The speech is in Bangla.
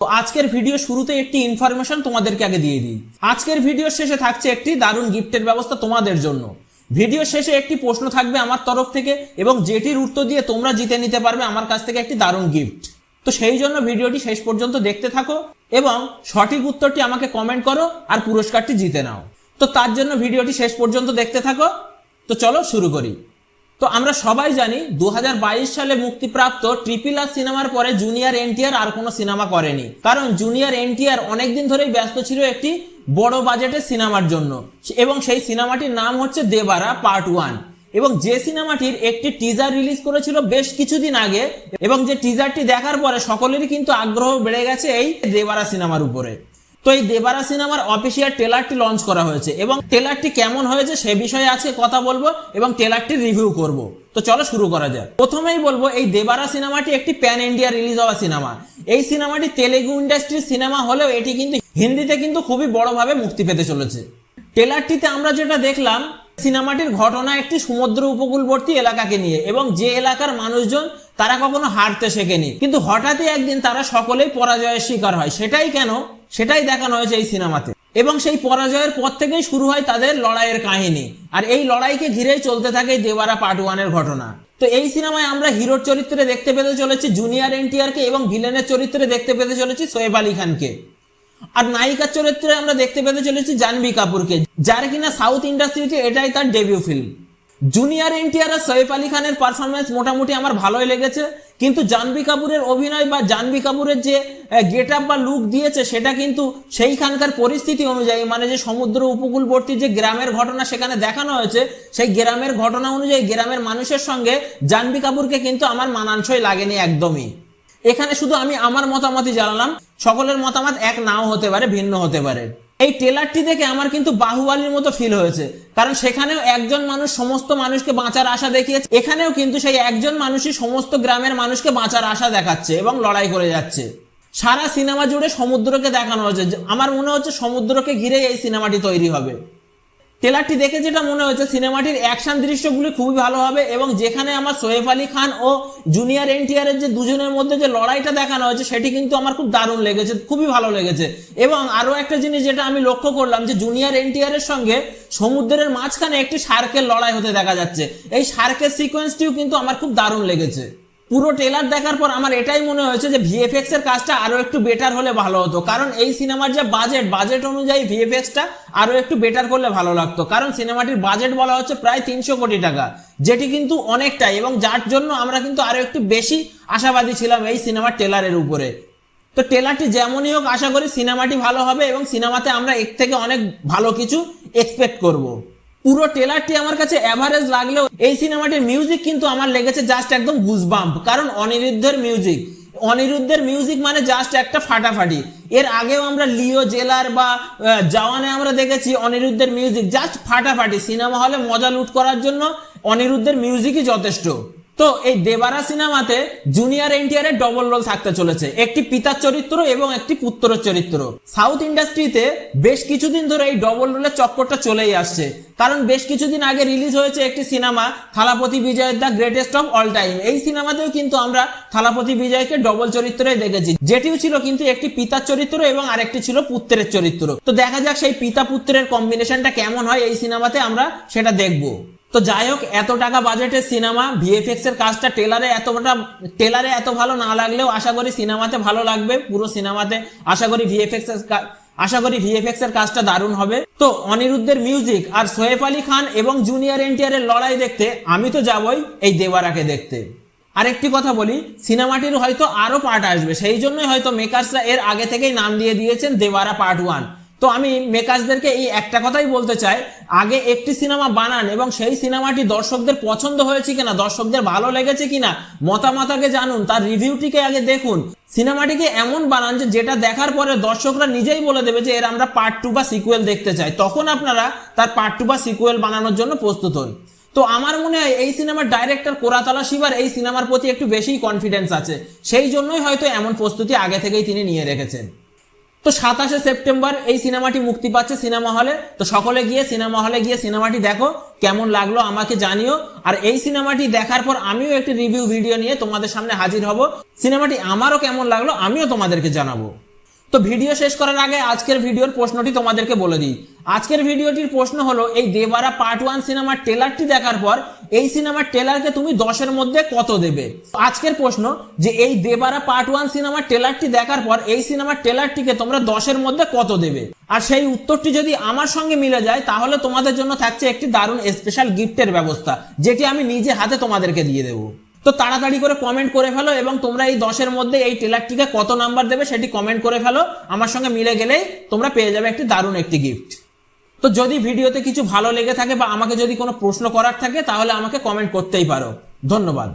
তো আজকের ভিডিও শুরুতে একটি ইনফরমেশন তোমাদেরকে আগে দিয়ে দিই। আজকের ভিডিও শেষে থাকছে একটি দারুণ গিফটের ব্যবস্থা তোমাদের জন্য। ভিডিও শেষে একটি প্রশ্ন থাকবে আমার তরফ থেকে এবং যেটির উত্তর দিয়ে তোমরা জিতে নিতে পারবে আমার কাছ থেকে একটি দারুণ গিফট। তো সেই জন্য ভিডিওটি শেষ পর্যন্ত দেখতে থাকো এবং সঠিক উত্তরটি আমাকে কমেন্ট করো আর পুরস্কারটি জিতে নাও। তো তার জন্য ভিডিওটি শেষ পর্যন্ত দেখতে থাকো। তো চলো শুরু করি। তো আমরা সবাই জানি 2022 সালে মুক্তিপ্রাপ্ত RRR সিনেমার পরে জুনিয়র এনটিআর আর কোনো সিনেমা করেনি, কারণ জুনিয়র এনটিআর অনেকদিন ধরেই ব্যস্ত ছিল একটি বড় বাজেটের সিনেমার জন্য এবং সেই সিনেমাটির নাম হচ্ছে দেবারা পার্ট 1 এবং যে সিনেমাটির একটি টিজার রিলিজ করেছিল বেশ কিছুদিন আগে এবং যে টিজারটি দেখার পরে সকলেরই কিন্তু আগ্রহ বেড়ে গেছে এই দেবারা সিনেমার উপরে। তো এই দেবারা সিনেমার অফিসিয়াল ট্রেলারটি লঞ্চ করা হয়েছে এবং ট্রেলারটি কেমন হয়েছে সে বিষয়ে আজকে কথা বলবো এবং ট্রেলারটির রিভিউ করব। তো চলো শুরু করা যাক। প্রথমেই বলবো এই দেবারা সিনেমাটি একটি প্যান ইন্ডিয়া রিলিজ হওয়া সিনেমা। এই সিনেমাটি তেলেগু ইন্ডাস্ট্রির সিনেমা হলেও এটি কিন্তু হিন্দিতে কিন্তু খুবই বড়ভাবে মুক্তি পেতে চলেছে। ট্রেলারটিতে আমরা যেটা দেখলাম, সিনেমাটির ঘটনা একটি সমুদ্র উপকূলবর্তী এলাকাকে নিয়ে এবং যে এলাকার মানুষজন তারা কখনো হারতে শেখেনি, কিন্তু হঠাৎই একদিন তারা সকলেই পরাজয়ের শিকার হয়। সেটাই কেন সেটাই দেখানো হয়েছে এই সিনেমাতে এবং সেই পরাজয়ের পর থেকেই শুরু হয় তাদের লড়াইয়ের কাহিনী আর এই লড়াইকে ঘিরেই চলতে থাকে দেবারা পার্ট 1 এর ঘটনা। তো এই সিনেমায় আমরা হিরোর চরিত্রে দেখতে পেতে চলেছি জুনিয়র এনটিআর কে এবং ভিলেনের চরিত্রে দেখতে পেতে চলেছি সোয়েব আলী খানকে, আর নায়িকার চরিত্রে আমরা দেখতে পেতে চলেছি জাহ্নবী কাপুরকে, যার কিনা সাউথ ইন্ডাস্ট্রিতে এটাই তার ডেবিউ ফিল্ম। জুনিয়র এনটিআর আর সোয়েব আলী খানের পারফরমেন্স মোটামুটি আমার ভালোই লেগেছে, কিন্তু জাহ্নবী কাপুরের অভিনয় বা জাহ্নবী কাপুরের যে গেট আপ বা লুক দিয়েছে সেটা কিন্তু সেইখানকার পরিস্থিতি অনুযায়ী, মানে যে সমুদ্র উপকূলবর্তী যে গ্রামের ঘটনা সেখানে দেখানো হয়েছে, সেই গ্রামের ঘটনা অনুযায়ী গ্রামের মানুষের সঙ্গে জাহ্নবী কাপুরকে কিন্তু আমার মানানসই লাগেনি একদমই। এখানে শুধু আমি আমার মতামতই জানালাম, সকলের মতামত এক নাও হতে পারে, ভিন্ন হতে পারে। এই ট্রেলারটি দেখে আমার কিন্তু বাহুবলীর মতো ফিল হয়েছে, কারণ সেখানেও একজন মানুষ সমস্ত মানুষকে বাঁচার আশা দেখিয়েছে, এখানেও কিন্তু সেই একজন মানুষই সমস্ত গ্রামের মানুষকে বাঁচার আশা দেখাচ্ছে এবং লড়াই করে যাচ্ছে। সারা সিনেমা জুড়ে সমুদ্রকে দেখানো হয়েছে, আমার মনে হচ্ছে সমুদ্রকে ঘিরে এই সিনেমাটি তৈরি হবে। ট্রেলারটি দেখে যেটা মনে হচ্ছে সিনেমাটির অ্যাকশন দৃশ্যগুলি খুবই ভালো হবে এবং যেখানে আমার সোয়েব আলী খান ও জুনিয়র এনটিআর এর যে দুজনের মধ্যে যে লড়াইটা দেখানো হয়েছে সেটি কিন্তু আমার খুব দারুণ লেগেছে, খুবই ভালো লেগেছে। এবং আরো একটা জিনিস যেটা আমি লক্ষ্য করলাম যে জুনিয়র এনটিআর এর সঙ্গে সমুদ্রের মাঝখানে একটি শার্কের লড়াই হতে দেখা যাচ্ছে, এই শার্কের সিকোয়েন্সটিও কিন্তু আমার খুব দারুণ লেগেছে। পুরো ট্রেলার দেখার পর আমার এটাই মনে হয়েছে যে ভিএফএক্স এর কাজটা আরো একটু বেটার হলে ভালো হতো, কারণ এই সিনেমার যে বাজেট অনুযায়ী ভিএফএক্সটা আরো একটু বেটার করলে ভালো লাগতো, কারণ সিনেমাটির বাজেট বলা হচ্ছে প্রায় 300 কোটি টাকা, যেটি কিন্তু অনেকটাই এবং যার জন্য আমরা কিন্তু আরো একটু বেশি আশাবাদী ছিলাম এই সিনেমার ট্রেলারের উপরে। তো ট্রেলারটি যেমনই হোক আশা করি সিনেমাটি ভালো হবে এবং সিনেমাতে আমরা এর থেকে অনেক ভালো কিছু এক্সপেক্ট করব। পুরো ট্রেলারটি আমার কাছে এভারেজ লাগলেও এই সিনেমাটির মিউজিক কিন্তু আমার লেগেছে জাস্ট একদম গুজবাম্প, কারণ অনিরুদ্ধের মিউজিক মানে জাস্ট একটা ফাটাফাটি। এর আগেও আমরা লিও জেলার বা জওয়ানে আমরা দেখেছি অনিরুদ্ধের মিউজিক জাস্ট ফাটাফাটি, সিনেমা হলে মজা লুট করার জন্য অনিরুদ্ধের মিউজিকই যথেষ্ট। তো এই দেবারা সিনেমাতে জুনিয়র এনটিআর এর ডবল রোল থাকতে চলেছে, একটি পিতার চরিত্র এবং একটি পুত্রের চরিত্র। সাউথ ইন্ডাস্ট্রিতে বেশ কিছুদিন ধরে এই ডবল রোলের চক্করটা চলেই আসছে, কারণ বেশ কিছুদিন আগে রিলিজ হয়েছে একটি সিনেমা থালাপতি বিজয়ের the greatest of all time. এই সিনেমাতেও কিন্তু আমরা থালাপতি বিজয়কে ডবল চরিত্রে দেখেছি, যেটিও ছিল কিন্তু একটি পিতার চরিত্র এবং আরেকটি ছিল পুত্রের চরিত্র। তো দেখা যাক সেই পিতা পুত্রের কম্বিনেশনটা কেমন হয় এই সিনেমাতে, আমরা সেটা দেখবো। তো যাই হোক, এত টাকা বাজেটের সিনেমা, ভিএফএক্স এর কাজটা ট্রেলারে এত ভালো না লাগলেও আশা করি সিনেমাতে ভালো লাগবে। পুরো সিনেমাতে আশা করি ভিএফএক্স এর কাজটা দারুণ হবে। তো অনিরুদ্ধের মিউজিক আর সোয়েব আলী খান এবং জুনিয়র এনটিআর এর লড়াই দেখতে আমি তো যাবই এই দেবারাকে দেখতে। আরেকটি কথা বলি, সিনেমাটির হয়তো আরো পার্ট আসবে, সেই জন্যই হয়তো মেকার্সরা এর আগে থেকেই নাম দিয়ে দিয়েছেন দেবারা পার্ট 1। তো আমি মেকার্সদেরকে এই একটা কথাই বলতে চাই, আগে একটি সিনেমা বানান এবং সেই সিনেমাটি দর্শকদের পছন্দ হয়েছে কিনা, দর্শকদের ভালো লেগেছে কিনা মতামত আগে জানুন, তার রিভিউটিকে আগে দেখুন। সিনেমাটিকে এমন বানান যে যেটা দেখার পরে দর্শকরা নিজেই বলে দেবে যে এর আমরা পার্ট 2 বা সিকুয়েল দেখতে চাই, তখন আপনারা তার পার্ট 2 বা সিকুয়েল বানানোর জন্য প্রস্তুত হন। তো আমার মনে হয় এই সিনেমার ডাইরেক্টর কোরাতলা শিবার এই সিনেমার প্রতি একটু বেশি কনফিডেন্স আছে, সেই জন্যই হয়তো এমন প্রস্তুতি আগে থেকেই তিনি নিয়ে রেখেছেন। তো 27শে সেপ্টেম্বর এই সিনেমাটি মুক্তি পাচ্ছে সিনেমা হলে। তো সকলে গিয়ে সিনেমা হলে গিয়ে সিনেমাটি দেখো, কেমন লাগলো আমাকে জানিও। আর এই সিনেমাটি দেখার পর আমিও একটি রিভিউ ভিডিও নিয়ে তোমাদের সামনে হাজির হব, সিনেমাটি আমারও কেমন লাগলো আমিও তোমাদেরকে জানাবো। তো ভিডিও শেষ করার আগে আজকের ভিডিওর প্রশ্নটি তোমাদেরকে বলে দিই। আজকের ভিডিওটির প্রশ্ন হলো, এই দেবারা পার্ট 1 সিনেমার ট্রেলারটি দেখার পর এই সিনেমার ট্রেলারকে তুমি 10-এর মধ্যে কত দেবে? আজকের প্রশ্ন যে এই দেবারা পার্ট 1 সিনেমার ট্রেলারটি দেখার পর এই সিনেমার ট্রেলারটিকে তোমরা 10-এর মধ্যে কত দেবে? আর সেই উত্তরটি যদি আমার সঙ্গে মিলে যায় তাহলে তোমাদের জন্য থাকছে একটি দারুণ স্পেশাল গিফটের ব্যবস্থা, যেটি আমি নিজে হাতে তোমাদেরকে দিয়ে দেবো। তো তাড়াতাড়ি করে কমেন্ট করে ফেলো এবং তোমরা এই 10-এর মধ্যে এই ট্রেলারটিকে কত নাম্বার দেবে সেটি কমেন্ট করে ফেলো। আমার সঙ্গে মিলে গেলেই তোমরা পেয়ে যাবে একটি দারুণ একটি গিফট। তো যদি ভিডিওতে কিছু ভালো লেগে থাকে বা আমাকে যদি কোনো প্রশ্ন করার থাকে তাহলে আমাকে কমেন্ট করতেই পারো। ধন্যবাদ।